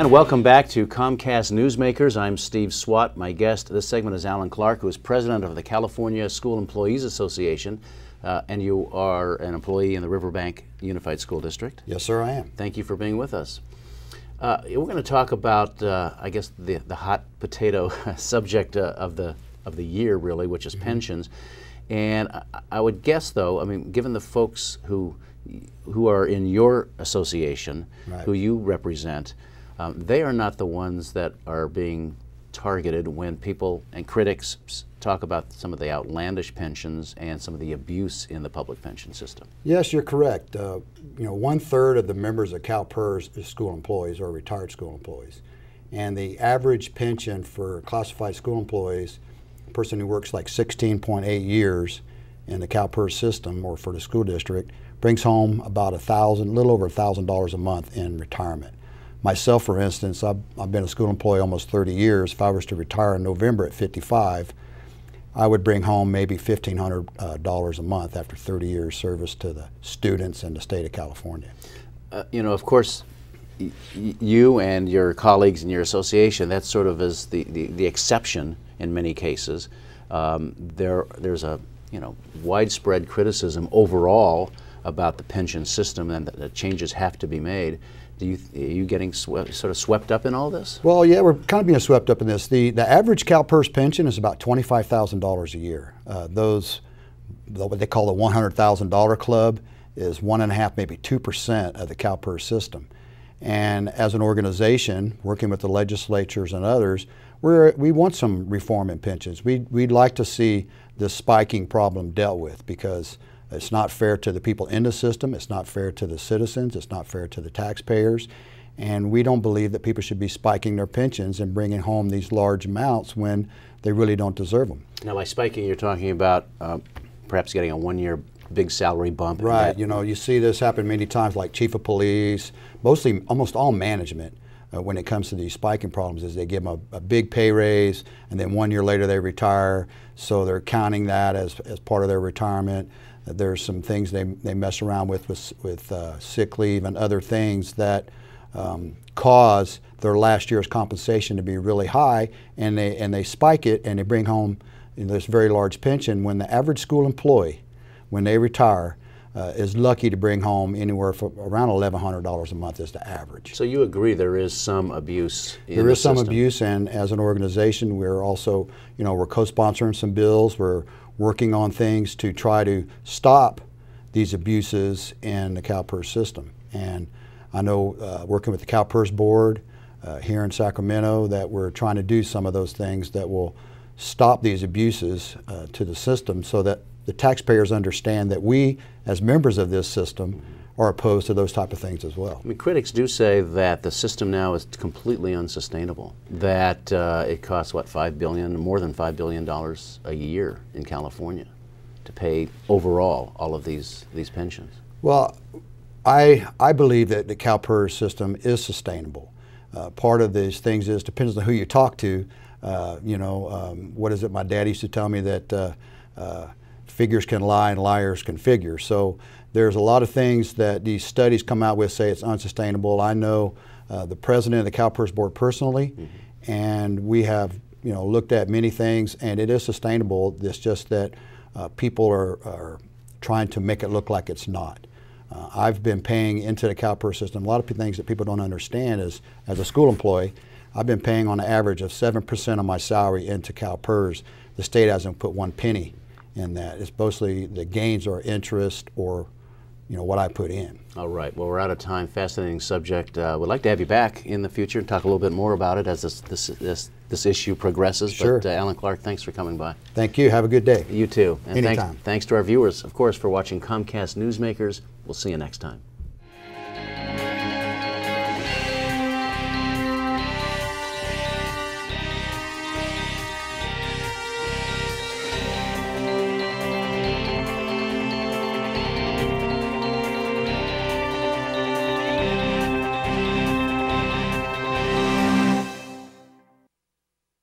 And welcome back to Comcast Newsmakers. I'm Steve Swat. My guest this segment is Allan Clark, who is president of the California School Employees Association, and you are an employee in the Riverbank Unified School District. Yes, sir, I am. Thank you for being with us. We're going to talk about, I guess, the hot potato subject of the year, really, which is pensions. And I would guess, though, I mean, given the folks who are in your association, who you represent, they are not the ones that are being targeted when people and critics talk about some of the outlandish pensions and some of the abuse in the public pension system. Yes, you're correct. You know, 1/3 of the members of CalPERS is school employees or retired school employees. And the average pension for classified school employees, a person who works like 16.8 years in the CalPERS system or for the school district, brings home about little over $1,000 a month in retirement. Myself, for instance, I've been a school employee almost 30 years. If I was to retire in November at 55, I would bring home maybe $1,500 a month after 30 years service to the students in the state of California. You know, of course, you and your colleagues in your association, that sort of is the exception in many cases. There's a widespread criticism overall about the pension system and that changes have to be made. Are you getting sort of swept up in all this? Well, yeah, we're kind of being swept up in this. The average CalPERS pension is about $25,000 a year. What they call the $100,000 club is 1.5%, maybe 2% of the CalPERS system. And as an organization, working with the legislatures and others, we want some reform in pensions. We'd like to see this spiking problem dealt with because it's not fair to the people in the system, it's not fair to the citizens, it's not fair to the taxpayers, and we don't believe that people should be spiking their pensions and bringing home these large amounts when they really don't deserve them. Now, by spiking, you're talking about perhaps getting a one-year big salary bump. Right, you know, you see this happen many times, like chief of police, mostly almost all management. When it comes to these spiking problems is they give them a big pay raise and then 1 year later they retire, so they're counting that as part of their retirement. There's some things they mess around with sick leave and other things that cause their last year's compensation to be really high, and they spike it and they bring home this very large pension when the average school employee, when they retire, is lucky to bring home anywhere from around $1,100 a month is the average. So you agree there is some abuse in the system? There is some abuse, and as an organization we're also, we're co-sponsoring some bills. We're working on things to try to stop these abuses in the CalPERS system. And I know working with the CalPERS board here in Sacramento that we're trying to do some of those things that will stop these abuses to the system so that the taxpayers understand that we, as members of this system, are opposed to those type of things as well. I mean, critics do say that the system now is completely unsustainable, that it costs, what, more than $5 billion a year in California to pay overall all of these pensions. Well, I believe that the CalPERS system is sustainable. Part of these things depends on who you talk to. What is it my dad used to tell me, that figures can lie and liars can figure. So there's a lot of things that these studies come out with say it's unsustainable. I know the president of the CalPERS board personally, and we have looked at many things, and it is sustainable. It's just that people are trying to make it look like it's not. I've been paying into the CalPERS system. A lot of things that people don't understand is, as a school employee, I've been paying on an average of 7% of my salary into CalPERS. The state hasn't put 1 penny in that. It's mostly the gains or interest or what I put in. All right. Well, we're out of time. Fascinating subject. We'd like to have you back in the future and talk a little bit more about it as this issue progresses. Sure. But Allan Clark, thanks for coming by. Thank you. Have a good day. You too. And anytime. Thanks to our viewers, of course, for watching Comcast Newsmakers. We'll see you next time.